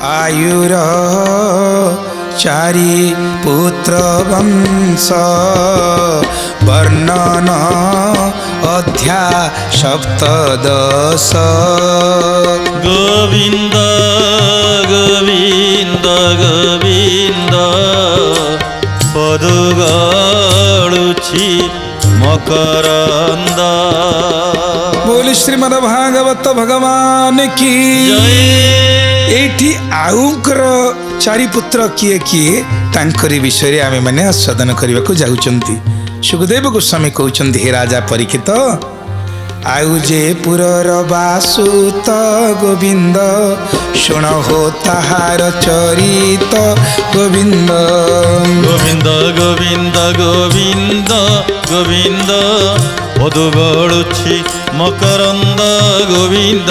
आयुर चारि पुत्र वंश वर्णन अध्या सप्तदश। गोविंद गोविंद गोविंद पदुगाळुछि मकरंद। बोल श्रीमद भागवत भगवान की जय। एठी आउंकर चारि पुत्र किए किए तांकरी विषय आमे माने आस्वादन करने को जाउचंती। सुखदेव गोस्वामी कहउचंती, हे राजा परीक्षित, आउ जे पुरर बासुत गोविंद शुण हो ताहार चरित गोविंद। गोविंद गोविंद गोविंद गोविंद पदुगाळुछि मकरंद गोविंद।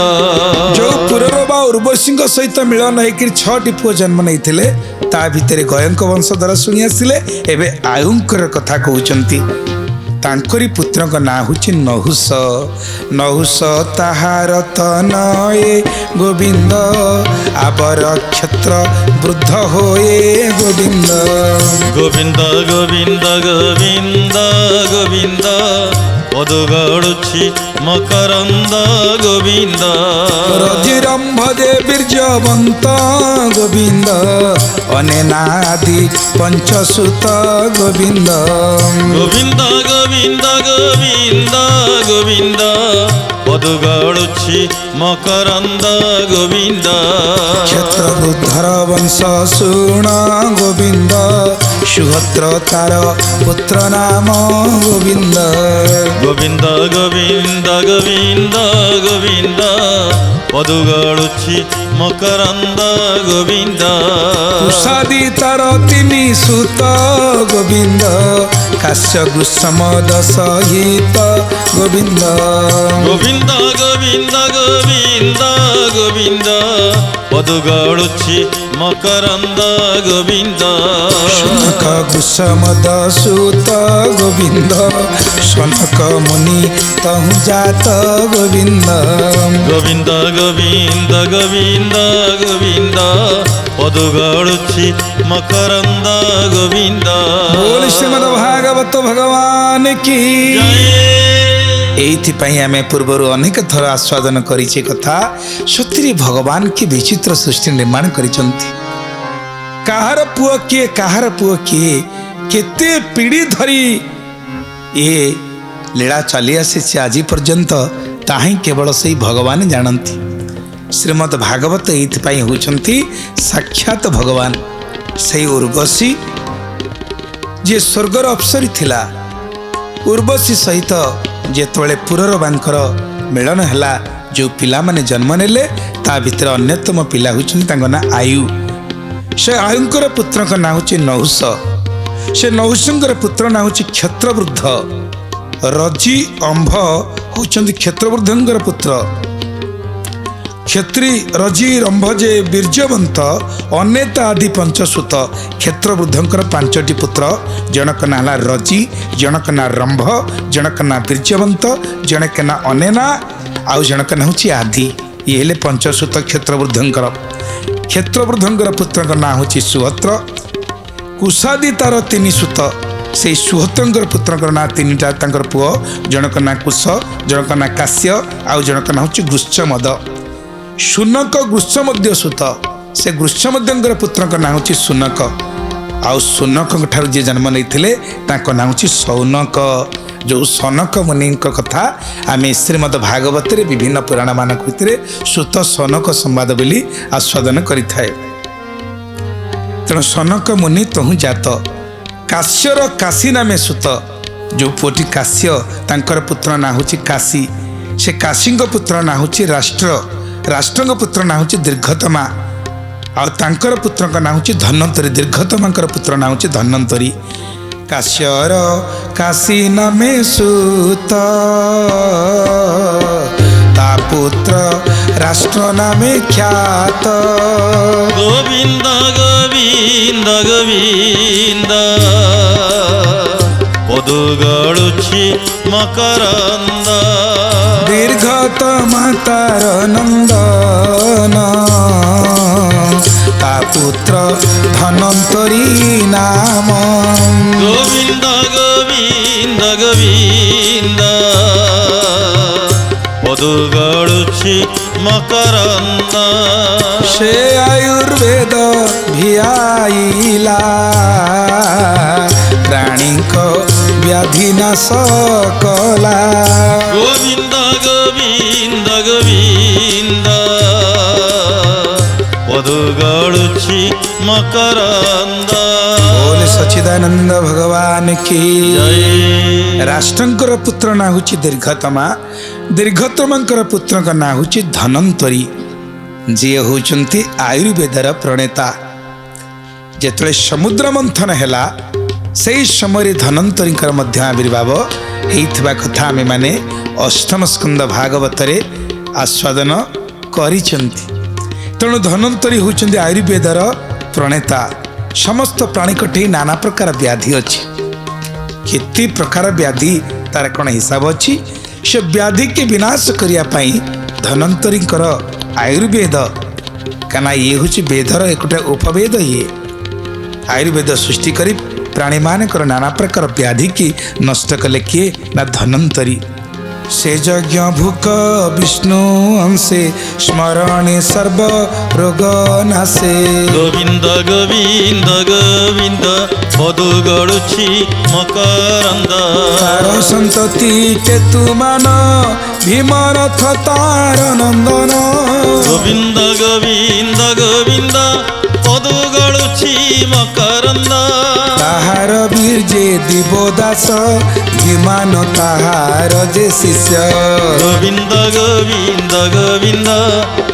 जो पुरर बा उर्वशी सहित मिलन होकर 6टी पुओ जन्म नहीं ता भितर गयंक वंशधर शुणी आसिले। एबे आयुंकर कथा कहउचंती, तांकरी पुत्र ना हूँ नहुष। नहुष ताहार तनये गोविंद आबर क्षत्र वृद्ध होए गोविंद। गोविंद गोविंद गोविंद गोविंद पदुगाळुछि मकरंद गोविंद। रजिरंभ जे बीर्यवंत गोविंद अनेनादि पंचसुत गोविंद। गोविंद गोविंद गोविंद गोविंद पदुगाळुछि मकरंद गोविंद। क्षत्रबुद्धर वंश शुण गोविंद सुहत्र तार पुत्र नाम गोविंद। गोविंद गोविंद गोविंद गोविंद पदुगाळुछि मकरंद गोविंद। कुशादी तार तिनि सुत गोविंद काश्य गुस्सम दशहित गोविंद। गोविंद गोविंद गोविंद गोविंद पदुगाळुछि मकरंद गोविंद। शुनक गुस्सम दसुत गोविंद शनक मुनि तहु जात गोविंद। गोविंद गोविंद गोविंद गोविंद पदुगाळुछि मकरंद गोविंद। बोल श्रीमद भागवत भगवान की जय। एइथिपाई आमे पूर्वरु अनेक थर आस्वादन करिछे कथा। सत्यरे भगवान की विचित्र सृष्टि निर्माण करिछंती। काहार पुओ किए काहार पुओ किए केते पीढ़ी धरी ये लीला चली आसी आज पर्यंत ताही केवल से भगवान जानती। श्रीमद भागवत एइथिपाई होउछंती साक्षात भगवान। से उर्वशी जे स्वर्गर अप्सरी थिला, उर्वशी सहित जेतबेले पुरर बांकर मिलन हैला, जो पिला माने जन्म नेले ता भितर अन्यतम पिला होउछंती तांको ना आयु। से आयुंकर पुत्र का ना होची नहुष। से नहुषंकर पुत्र ना होची क्षत्रवृद्ध। रजी अंभ होचंती क्षत्रवृद्धंकर पुत्र। क्षत्री रजी रंभ जे बीर्यवंत अनेता आदि पंचसुत। क्षेत्रवृद्धंकर 5टी पुत्र, जनक ना हला रजी, जनक ना रंभ, जनक ना बीर्यवंत, जनक ना अनेना, आउ जनक ना होची आदि। ये हेले पंचसुत क्षेत्रवृद्धंकर। क्षेत्रवृद्धंकर पुत्र ना होची सुहत्र। कुशादी तार 3 सुत। से सुहत्रंकर पुत्र ना 3टा तांकर पुओ, जनक ना कुश, जनक ना काश्य, आउ जनक ना होची गुश्चमद। शुनक गुश्चमद्य सुत। से गुश्चमद्यंकर पुत्र ना होची सुनक। आउ सुनक ठार जे जन्म नहीं तांको ना होची सौनक। जो सनक मुनि कथा आम श्रीमद भागवत विभिन्न पुराण मानक भितर सुत सनक संवाद बोली आस्वादन करिथाए। तेणु सनक मुनि तहु जात। काश्यर काशी नामे सुत। जो पुटी काश्य तांकर पुत्र ना होची काशी। से काशी पुत्र ना होची राष्ट्र। राष्ट्र पुत्र ना होची दीर्घतमा। आउ तांकर पुत्र ना होची धन्वंतरी। दीर्घतमा पुत्र ना होची धन्वंतरी। काश्यर काशी नामे सुत ता पुत्र राष्ट्र नामे ख्यात। गोविंद गोविंद गोविंद पदुगाळुछि मकरंद। दीर्घतमा तार नंदन पुत्र धनंतरी नाम गोविंद गोविंद गोविंद पदु गड़ुछि मकरंद से आयुर्वेद भियाइला प्राणी को व्याधि नाश कला गोविंद गोविंद गोविंद पदु गड़ुछि मकरंद बोले सच्चिदानंद भगवान की जय राष्ट्रंकर पुत्र ना होची दीर्घतमा दीर्घतमांकर पुत्रଙ୍କ ना होची धनंतरी जे होचंती आयुर्वेदर प्रणेता जेतले समुद्र मंथन हैला सेई समय धनंतरींकर मध्य आविर्भाव हेइथिबा कथा आमे माने अष्टम स्कंद भागवतरे आस्वादन करिसंती तेणु धनंतरी होचंती आयुर्वेदर प्रणेता समस्त प्राणीकटे नाना प्रकार व्याधि अच्छी केते प्रकार व्याधि तार कौन हिसाब अच्छी से व्याधि के विनाश करने धनंतरी आयुर्वेद कना ये हूँ वेदर एक उपवेद ये आयुर्वेद सृष्टि कर प्राणी मान नाना प्रकार व्याधि की नष्ट कले किए ना धनंतरी से यज्ञ भूक विष्णु अंशे स्मरणे सर्व रोग नाशे गोविंद गोविंद गोविंद पदु गड़ुछि मकरंद तार संतति केतु मान भीमरथ तार नंदन गोविंद गोविंद गोविंद पदु गड़ुछि मकरंद ताहार बीर्जे दिवदास विमान ताहार जे शिष्य गोविंद गोविंद गोविंद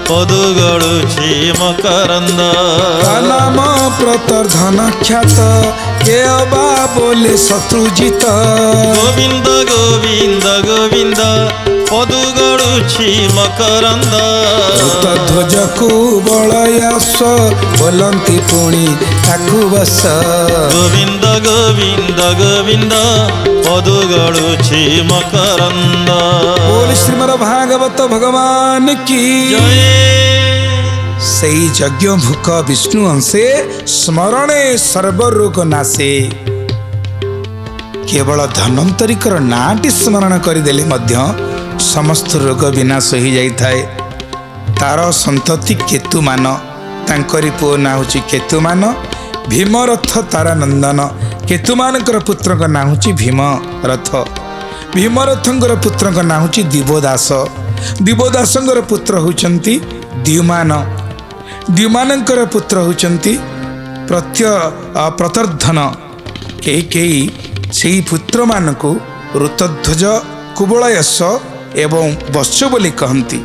पदु गड़ुछि मकरंद नाम प्रतर्धन ख्यात के अबा बोले शत्रुजित गोविंद गोविंद गोविंद पदु गड़ुछि मकरंद ध्वज को बलयास बोलती पुणी ताकू बस गोविंद गोविंद गोविंद पदु गड़ुछि मकरंद बोल श्रीमद् भागवत भगवान की जय सही यज्ञ भूक विष्णु अंशे स्मरणे सर्वरोग नाशे केवल धनंतरीकर नाटी स्मरण करदेले मध्य समस्त रोग विनाश हो जाए तार संतति केतुमान तांकरी पुओ ना होची केतुमान भीमरथ तारा नंदन केतुमानकर पुत्रक ना होची भीमरथ भीमरथंकर पुत्रक ना होची दिवदास दिवदासंकर पुत्र होचंती द्युमान द्युमानंकर पुत्र होचंती प्रतर्धन कई से पुत्र मानकु ऋतध्वज कुबलयस एवं वत्स बोली कहती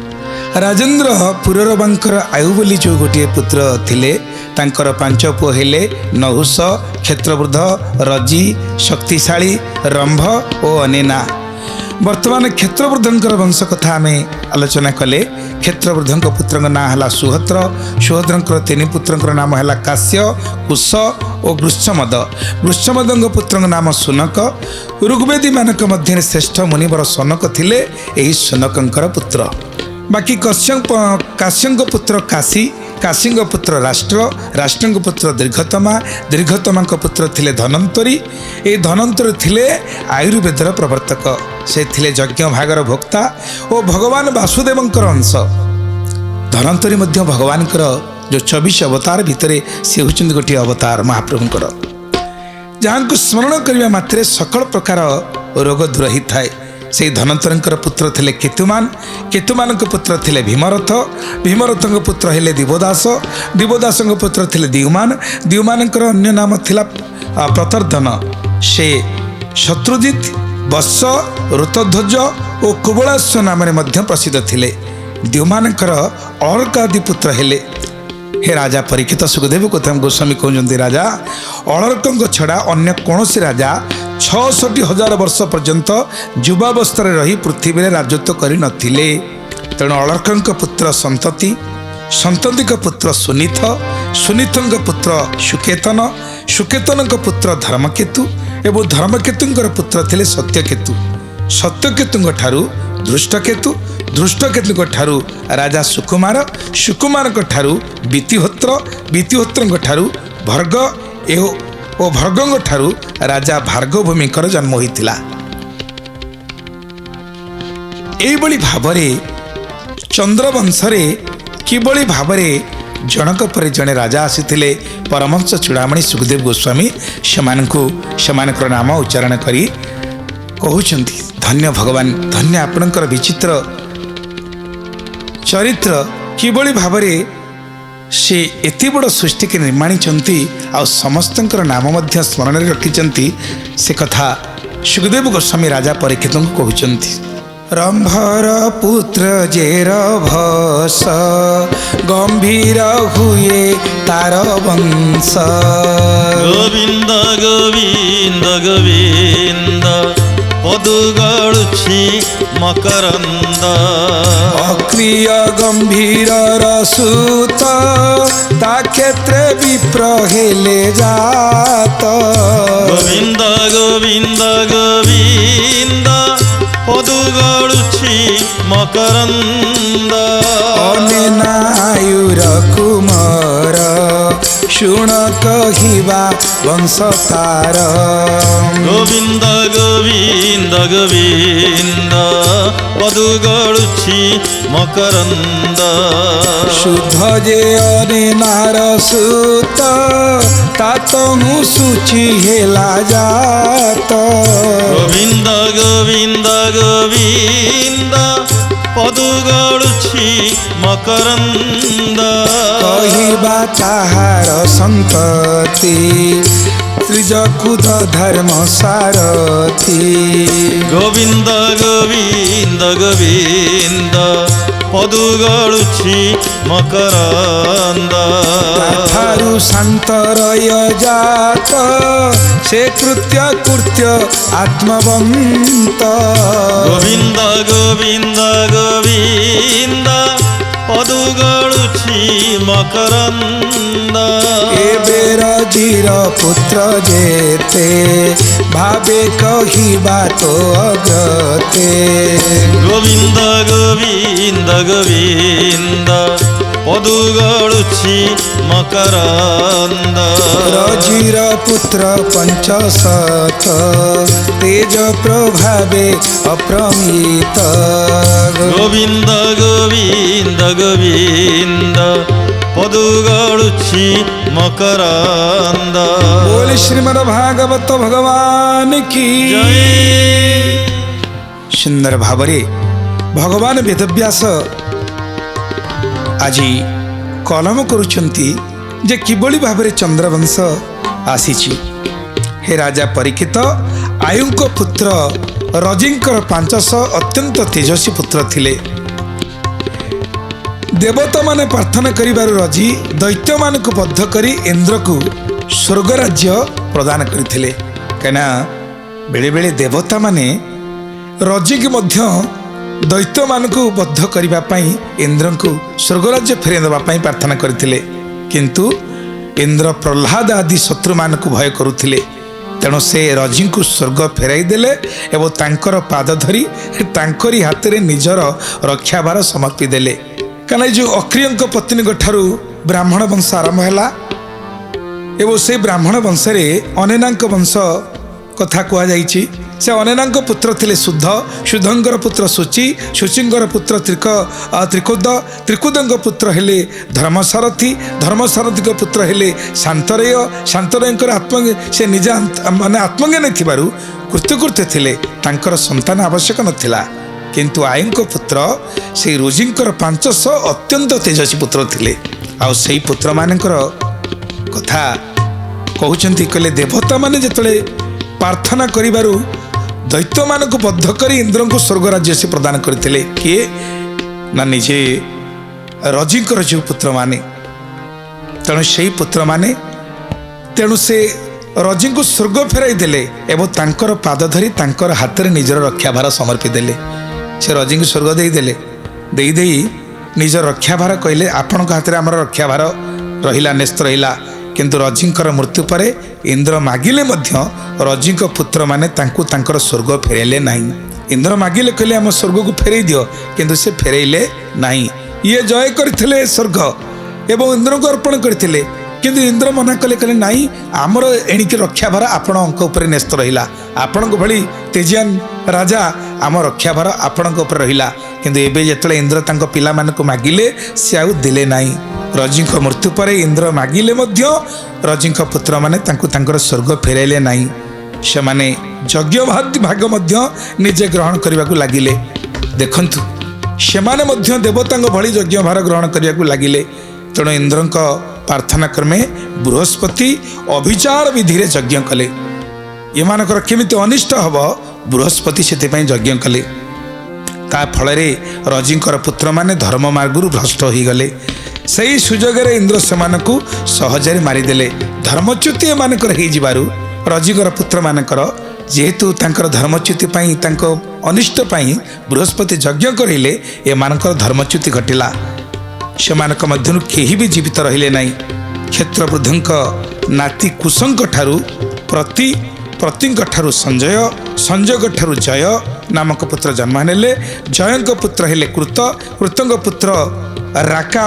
राजेंद्र पुररबांकर आयु बोली जो गोटे पुत्र थिले तांकर पांच पुओ हेले नहुष क्षेत्रवृद्ध रजी शक्तिशाली रंभ और अनेना वर्तमान क्षेत्रवृद्धंकर वंश कथा आम आलोचना कले क्षेत्रवृद्धंक पुत्र ना है सुहद्र सुहद्रंकर तीन पुत्र नाम है काश्य कुश और गृच्छमद गृच्छमद पुत्र नाम सुनक ऋग्वेदी मानक मध्य श्रेष्ठ मुनिवर सनक थिले एही सुनकंकर पुत्र बाकी काश्यंक पुत्र काशी काशींग पुत्र राष्ट्र राष्ट्रंक पुत्र दीर्घतमा दीर्घतमा पुत्र थिले धनंतरी ए धनंतरी थिले आयुर्वेदर प्रवर्तक से थिले यज्ञ भागर भोक्ता और भगवान वासुदेवंकर अंश धनंतरी मध्य भगवानकर जो 24 अवतार भितरे से होचंदी गोटे अवतार महाप्रभुंकर जहाँ को स्मरण करने मात्रे सकल प्रकार रोग दूर ही थाए से धनंतरंकर पुत्र थिले केतुमान केतुमान पुत्र थिले भीमरथ भीमरथंक पुत्र हेले दिवदास दिवदासंक पुत्र थिले द्युमान द्युमानंकर अन्य नाम थिला प्रतर्धन से शत्रुजित वत्स ऋतध्वज और कुबलाश्व नाम मध्य प्रसिद्ध थिले द्युमानंकर अर्क आदि पुत्र हेले हे राजा परीक्षित सुखदेव गौतम गोस्वामी कहते राजा अलर्कंक छड़ा अन्य कौन राजा 66,000 वर्ष पर्यंत युवावस्था रही पृथ्वी में राजत्व कर नथिले तेणु अलर्कंक पुत्र संतति संततिक पुत्र सुनीथ सुनीथंक पुत्र सुकेतन सुकेतनक पुत्र धर्मकेतु एवं धर्मकेतुंकर पुत्र थिले सत्यकेतु सत्यकेतुंक ठारू ଧୃଷ୍ଟକେତୁ, ଧୃଷ୍ଟକେତୁଙ୍କ ଠାରୁ ରାଜା ସୁକୁମାର, ସୁକୁମାରଙ୍କ ଠାରୁ ବିତିହୋତ୍ର, ବିତିହୋତ୍ରଙ୍କ ଠାରୁ ଭର୍ଗ ଓ ଭର୍ଗଙ୍କ ଠାରୁ ରାଜା ଭାର୍ଗଭୂମିଙ୍କର ଜନ୍ମ ହୋଇଥିଲା। ଏଇଭଳି ଭାବରେ ଚନ୍ଦ୍ରବଂଶରେ କିଭଳି ଭାବରେ ଜଣକ ପରେ ଜଣେ ରାଜା ଆସିଥିଲେ, ପରମହଂସ ଚୂଡ଼ାମଣି ସୁଖଦେବ ଗୋସ୍ୱାମୀ ସେମାନଙ୍କର ନାମ ଉଚ୍ଚାରଣ କରି କହୁଛନ୍ତି, ଧନ୍ୟ ଭଗବାନ, ଧନ୍ୟ ଆପଣଙ୍କର ବିଚିତ୍ର ଚରିତ୍ର, କିଭଳି ଭାବରେ ସେ ଏତେ ବଡ଼ ସୃଷ୍ଟିକି ନିର୍ମାଣିଛନ୍ତି ଆଉ ସମସ୍ତଙ୍କର ନାମ ମଧ୍ୟ ସ୍ମରଣରେ ରଖିଛନ୍ତି। ସେ କଥା ସୁଖଦେବ ଗୋସ୍ୱାମୀ ରାଜା ପରୀକ୍ଷିତଙ୍କୁ କହୁଛନ୍ତି। ରମ୍ଭର ପୁତ୍ର ଜେର ଭସ, ଗମ୍ଭୀର ହୁଏ ତାର ବଂଶ। ଗୋବିନ୍ଦ ଗୋବିନ୍ଦ ଗୋବିନ୍ଦ ପଦୁ ଗଳୁଛି ମକରନ୍ଦ। ଅକ୍ରିୟ ଗମ୍ଭୀରର ସୁତ, ତା କ୍ଷେତ୍ରେ ବିପ୍ର ହେଲେ ଜାତ। ଗୋବିନ୍ଦ ଗୋବିନ୍ଦ ଗୋବିନ୍ଦ ପଦୁ ଗଳୁଛି ମକରନ୍ଦ। ଅନେନାୟୁର କୁମାର, ଶୁଣ କହିବା ବଂଶ ତାର। ଗୋବିନ୍ଦ ଗୋବିନ୍ଦ ଗୋବିନ୍ଦ ପଦୁ ଗଳୁଛି ମକରନ୍ଦ। ଶୁଦ୍ଧ ଯେ ଅନେନାର ସୁତ, ତା ତନୁ ସୂଚି ହେଲା ଜାତ। ଗୋବିନ୍ଦ ଗୋବିନ୍ଦ ଗୋବିନ୍ଦ ପଦୁ ଗଳୁଛି ମକରନ୍ଦ। କହିବା ତାହାର ସନ୍ତତି, ତ୍ରିଜକୁଦ ଧର୍ମ ସାରଥି। ଗୋବିନ୍ଦ ଗୋବିନ୍ଦ ଗୋବିନ୍ଦ ପଦୁ ଗଳୁଛି ମକରନ୍ଦ। ଠାରୁ ଶାନ୍ତରୟ ଜାତ, ସେ କୃତ୍ୟ କୃତ୍ୟ ଆତ୍ମବନ୍ତ। ଗୋବିନ୍ଦ ଗୋବିନ୍ଦ ଗୋବିନ୍ଦ ପଦୁ ଗଳୁଛି ମକରନ୍ଦ। ଏବେ ରଜିର ପୁତ୍ର ଯେତେ, ଭାବେ କହିବା ତ ଅଗ୍ରତେ। ଗୋବିନ୍ଦ ଗୋବିନ୍ଦ ଗୋବିନ୍ଦ ପଦୁ ଗଳୁଛି ମକରନ୍ଦ। ରଜିର ପୁତ୍ର ପଞ୍ଚଶତ, ତେଜ ପ୍ରଭାବେ ଅପ୍ରମିତ। ଗୋବିନ୍ଦ ଗୋବିନ୍ଦ ଗୋବିନ୍ଦ ପଦୁ ଗଳୁଛି ମକରନ୍ଦ। ବୋଲ ଶ୍ରୀମଦ ଭାଗବତ ଭଗବାନ କି ଜୟ। ସୁନ୍ଦର ଭାବରେ ଭଗବାନ ବେଦବ୍ୟାସ ଆଜି କଲମ କରୁଛନ୍ତି ଯେ କିଭଳି ଭାବରେ ଚନ୍ଦ୍ରବଂଶ ଆସିଛି। ହେ ରାଜା ପରୀକ୍ଷିତ, ଆୟୁଙ୍କ ପୁତ୍ର ରଜିଙ୍କର 500 ଅତ୍ୟନ୍ତ ତେଜସ୍ୱୀ ପୁତ୍ର ଥିଲେ। ଦେବତାମାନେ ପ୍ରାର୍ଥନା କରିବାରୁ ରଜି ଦୈତ୍ୟମାନଙ୍କୁ ବଦ୍ଧ କରି ଇନ୍ଦ୍ରକୁ ସ୍ୱର୍ଗ ରାଜ୍ୟ ପ୍ରଦାନ କରିଥିଲେ। କାହିଁକିନା ବେଳେବେଳେ ଦେବତାମାନେ ରଜିକି ମଧ୍ୟ ଦୈତ୍ୟମାନଙ୍କୁ ବଦ୍ଧ କରିବା ପାଇଁ ଇନ୍ଦ୍ରଙ୍କୁ ସ୍ୱର୍ଗରାଜ୍ୟ ଫେରାଇ ଦେବା ପାଇଁ ପ୍ରାର୍ଥନା କରିଥିଲେ। କିନ୍ତୁ ଇନ୍ଦ୍ର ପ୍ରହ୍ଲାଦ ଆଦି ଶତ୍ରୁମାନଙ୍କୁ ଭୟ କରୁଥିଲେ, ତେଣୁ ସେ ରଜିଙ୍କୁ ସ୍ୱର୍ଗ ଫେରାଇ ଦେଲେ ଏବଂ ତାଙ୍କର ପାଦ ଧରି ତାଙ୍କରି ହାତରେ ନିଜର ରକ୍ଷାଭାର ସମର୍ପି ଦେଲେ। କାରଣ ଏ ଯେଉଁ ଅକ୍ରିୟଙ୍କ ପତ୍ନୀଙ୍କ ଠାରୁ ବ୍ରାହ୍ମଣ ବଂଶ ଆରମ୍ଭ ହେଲା ଏବଂ ସେ ବ୍ରାହ୍ମଣ ବଂଶରେ ଅନେନାଙ୍କ ବଂଶ କଥା କୁହାଯାଇଛି। ସେ ଅନେନାଙ୍କ ପୁତ୍ର ଥିଲେ ଶୁଦ୍ଧ, ଶୁଦ୍ଧଙ୍କର ପୁତ୍ର ସୂଚି, ସୂଚିଙ୍କର ପୁତ୍ର ତ୍ରିକୁଦ, ତ୍ରିକୁଦଙ୍କ ପୁତ୍ର ହେଲେ ଧର୍ମସାରଥୀ, ଧର୍ମସାରଥୀଙ୍କ ପୁତ୍ର ହେଲେ ଶାନ୍ତରେୟ, ଶାନ୍ତରେୟଙ୍କର ସେ ନିଜେ ମାନେ ଆତ୍ମଜ୍ଞାନୀ ଥିବାରୁ କୃତ୍ୟକୃତ୍ୟ ଥିଲେ, ତାଙ୍କର ସନ୍ତାନ ଆବଶ୍ୟକ ନଥିଲା। କିନ୍ତୁ ଆଈଙ୍କ ପୁତ୍ର ସେଇ ରୋଜିଙ୍କର 500 ଅତ୍ୟନ୍ତ ତେଜସ୍ୱୀ ପୁତ୍ର ଥିଲେ। ଆଉ ସେଇ ପୁତ୍ରମାନଙ୍କର କଥା କହୁଛନ୍ତି, କହିଲେ ଦେବତାମାନେ ଯେତେବେଳେ ପ୍ରାର୍ଥନା କରିବାରୁ ଦୈତ୍ୟମାନଙ୍କୁ ବଦ୍ଧ କରି ଇନ୍ଦ୍ରଙ୍କୁ ସ୍ୱର୍ଗ ରାଜ୍ୟ ସେ ପ୍ରଦାନ କରିଥିଲେ। କିଏ ନା ନିଜେ ରଜିଙ୍କର ଯେଉଁ ପୁତ୍ରମାନେ। ତେଣୁ ସେଇ ପୁତ୍ରମାନେ ସେ ରଜିଙ୍କୁ ସ୍ୱର୍ଗ ଫେରାଇ ଦେଲେ ଏବଂ ତାଙ୍କର ପାଦ ଧରି ତାଙ୍କର ହାତରେ ନିଜର ରକ୍ଷାଭାର ସମର୍ପି ଦେଲେ। ସେ ରଜିଙ୍କୁ ସ୍ୱର୍ଗ ଦେଇଦେଲେ, ଦେଇ ନିଜ ରକ୍ଷାଭାର କହିଲେ ଆପଣଙ୍କ ହାତରେ ଆମର ରକ୍ଷାଭାର ରହିଲା, ନ୍ୟସ୍ତ ରହିଲା। କିନ୍ତୁ ରଜିଙ୍କର ମୃତ୍ୟୁ ପରେ ଇନ୍ଦ୍ର ମାଗିଲେ ମଧ୍ୟ ରଜିଙ୍କ ପୁତ୍ରମାନେ ତାଙ୍କୁ ତାଙ୍କର ସ୍ୱର୍ଗ ଫେରାଇଲେ ନାହିଁ। इंद्र मागिले कहले आम स्वर्ग को फेरई दियो किंतु से फेरइले नहीं। ये जय करथिले स्वर्ग एवं इंद्र को अर्पण करथिले किंतु इंद्र मना कले कहले नहीं आमर एणिके रक्षा भार आपण अंक उपर न्यस्त रहिला। आपण को भली तेजियान राजा आम रक्षा भार आपण को उपर रहिला किंतु एबे जेतले इंद्र तांको पिला मानको मागिले से आउ दिले नहीं। रजी मृत्यु पर इंद्र मागिले मध्य रजी पुत्र माने तांको तांकर स्वर्ग फेराइले नहीं। से माने यज्ञ भाग मध्य निजे ग्रहण करने को लगिले। देखंतु से माने मध्य देवता भली यज्ञ भार ग्रहण करने को लगिले। तेणु इंद्र प्रार्थना क्रमे बृहस्पति अभिचार विधि रे यज्ञ कले। एमानकर केमिति अनिष्ट हब बृहस्पति से यज्ञ कले। ता फल रजींकर पुत्र माने धर्म मार्गु भ्रष्ट हो गले। सही सुजोग इंद्र से सहजरे मारिदेले। धर्मच्युति एमानकर हो जिबारु रजीगर पुत्र मानकर जेहेतु तांकर धर्मच्युति पाई तांको अनिष्ट पाई बृहस्पति यज्ञ करिले एमानकर धर्मच्युति घटिला। सेमानक मध्यनु केही भी जीवित रहिले नाही। क्षेत्रवृद्धंक नाती कुशंक ठारू प्रतिंक ठारू संजय संजयक ठारू जय नामक पुत्र जन्म नेले। जयंक पुत्र हेले कृतंक पुत्र राका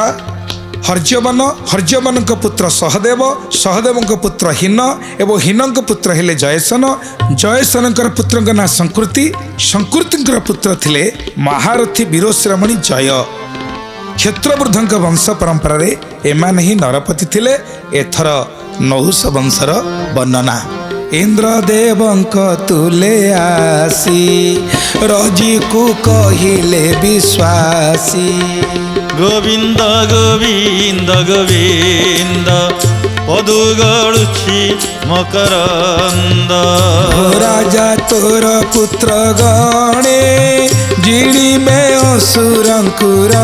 हर्जवन हर्जवनक पुत्र सहदेव सहदेवक पुत्र हिन एवं हिनक पुत्र हेले जयसन जयसनकर पुत्रक ना संकृति संकृतिकर पुत्र थिले महारथी वीरश्रमणी जय। क्षेत्रवृद्धंक वंश परंपरा रे एमाने ही नरपति थिले। एथर नहुष वंशर वर्णना। इंद्रदेवंक तुले आसी रजी को कहिले विश्वासी। गोविंद गोविंद गोविंद पदुगळुछि मकरंद। राजा तोर पुत्र गणे जिड़ी में असुरंकुराणे।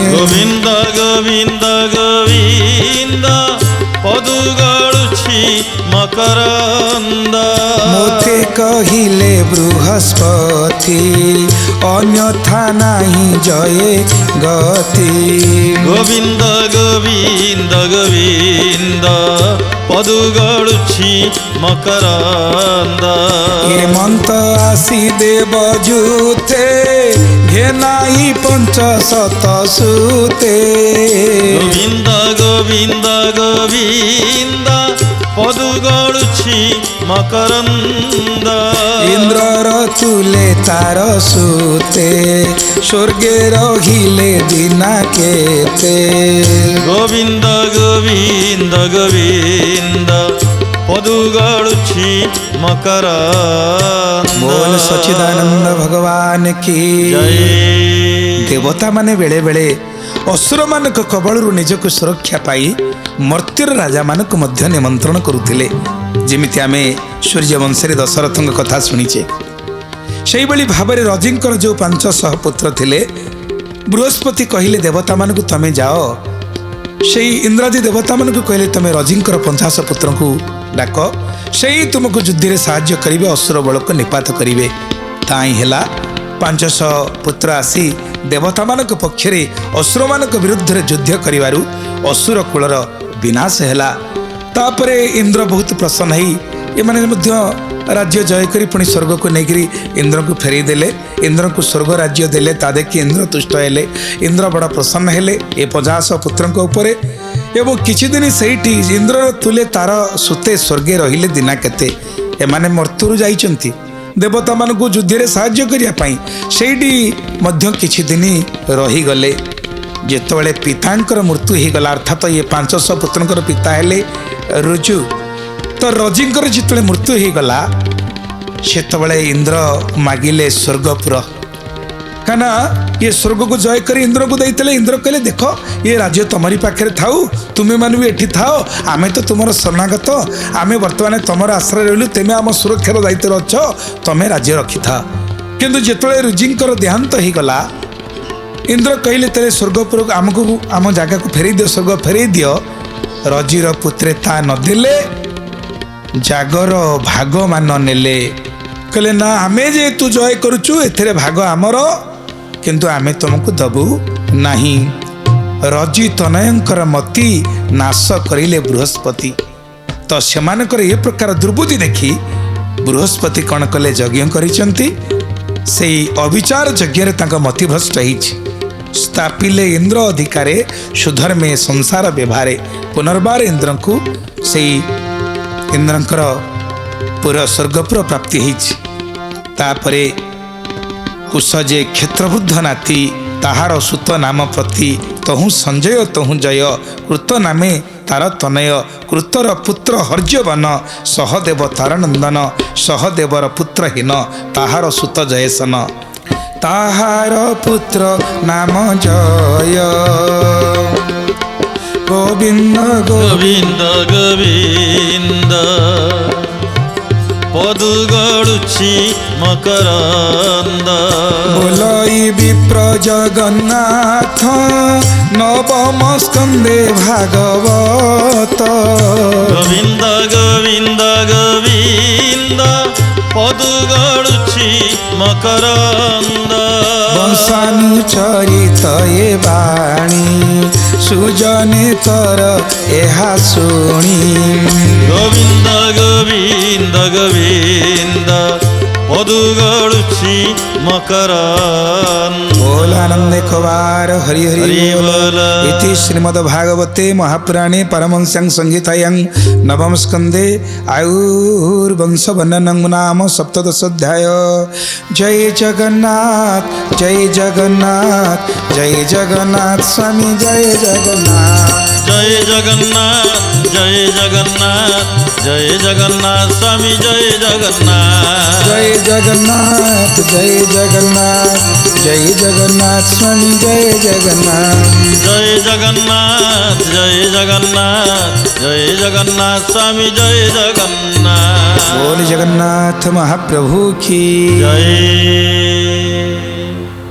गोविंद गोविंद गोविंद पदुगळुछि मकरंद। मोते कहिले बृहस्पति अन्यथा नाही जये गति। गोविंद गोविंद गोविंद पदुगळुछि मकरंद। हेमंत आसी देव जूते घेनाई पंचशत सूते। गोविंद गोविंद गोविंद पदुगळुछि मकरंद। इंद्रर तुले तार सूते स्वर्गे रहिले दिना केते। गोविंद गोविंद गोविंद पदुगळुछि मकरंद। बोल सच्चिदानंद भगवान की जय। देवता माने बेले बेले असुर मानक कबलरू निजक सुरक्षा पाई मर्त्यर राजा मानक मध्य निमंत्रण करुथिले। जेमिति आमे सूर्यवंशरे दशरथଙ୍କ कथा शुणीचे सेही बली भाबरे रजींकर जो 500 पुत्र थिले बृहस्पति कहिले देवता मानक तमे जाओ। सेही इंद्रादी देवता मानक कहले तमे रजींकर 50 पुत्र को डाक सेही तुमको युद्ध रे सहाय्य करिवे असुर बल को निपात करिवे। ताई हेला 500 पुत्र आसी देवता मानक पक्षरे असुर मानक विरुद्ध रे युद्ध करिवारु असुर कुलर विनाश हेला। तापरे इंद्र बहुत प्रसन्न हई एमाने मध्य राज्य जय करी पुणी स्वर्ग को नेगिरी इंद्र को फेरी देले। इंद्र को स्वर्ग राज्य देले ता देखि इंद्र तुष्ट हेले। इंद्र बड़ा प्रसन्न हेले ए 50 पुत्रଙ୍କ उपरे एवं किछि दिन सेठी इंद्र तुले तार सुते स्वर्गे रहिले दिना केते। एमाने मर्त्यु जाइचंती देवता मानक युद्ध रे सहाय्य करिया पई सेठी मध्य किछि दिन रही गले। जेतबेले पितांकर मृत्यु हो गला अर्थात ये 500 पुत्रंकर पिता हेले रुजु तो रजींकर जितबेले मृत्यु हो गला सेतबेले इंद्र मागिले स्वर्गपुर काना ये स्वर्ग को जय कर इंद्र को देते। इंद्र कहले देख ये राज्य तुम्हारी पाखे थाऊ तुम्हें मान भी एठी थाओ आमे तो तुम शरणागत आमे वर्तमान तुम आश्रय रही तेमे आम सुरक्षार दायित्व अच्छ तमें राज्य रखी था। किंतु जिते रुजिंकर देहांत हो गला इंद्र कहले तेरे स्वर्गपुर आमको आम जगह को फेरी दियो स्वर्ग फेरी दियो। रजीर पुत्रे ता नदेले जागर भाग मान नेले कहले ना आमे जे तू जय करुचु एथरे भाग आमर किंतु आमे तुमको दबु नाही। रजी तनयंकर मति नाश करिले बृहस्पति। तो सेमानकर ये प्रकार दुर्बुद्धि देखी बृहस्पति कण कले यज्ञ करिसंती सेई अविचार यज्ञ रे तांका मतिभ्रष्ट होइछि स्थापिले इंद्र अधिकारे सुधर्मे संसार व्यवहारे पुनर्बार इंद्र को सेई इंद्रंकर पूरा स्वर्गपुर प्राप्ति होइछि तापरे कुश जे क्षेत्रवृद्ध नाती ताहार सुत नाम प्रति तहु संजय तहु जय कृत नामे तार तनय कृतर पुत्र हर्यवन सहदेव तारनंदन सहदेवर पुत्रहीन ताहार सुत जयसन ताहार पुत्र नाम जय गोविंद गोविंद गोविंद पदु गड़ुछि मकरंद बोलई विप्र जगन्नाथ नवम स्कंदे भागवत गोविंद गोविंद गोविंद पदु गड़ुछि मकरंद वंशानुचरित ये बाणी सुजने तर एहा शुणी गोविंद गोविंद गोविंद पदु गड़ुछि मकरंद बोल आनंद कुमार हरि हरि हरि बोल बोल। इति श्रीमद्भागवते महापुराणे परमहंस्यां संहितायां नवम स्कंदे आयुर्वंशवर्णनं नाम सप्तदशोऽध्याय जय जगन्नाथ जय जगन्नाथ जय जगन्नाथ स्वामी जय जगन्नाथ जय जगन्नाथ जय जगन्नाथ जय जगन्नाथ स्वामी जय जगन्नाथ जय जगन्नाथ जय जगन्नाथ जय जगन्नाथ स्वामी जय जगन्नाथ जय जगन्नाथ जय जगन्नाथ जय जगन्नाथ स्वामी जय जगन्नाथ बोल जगन्नाथ महाप्रभु की जय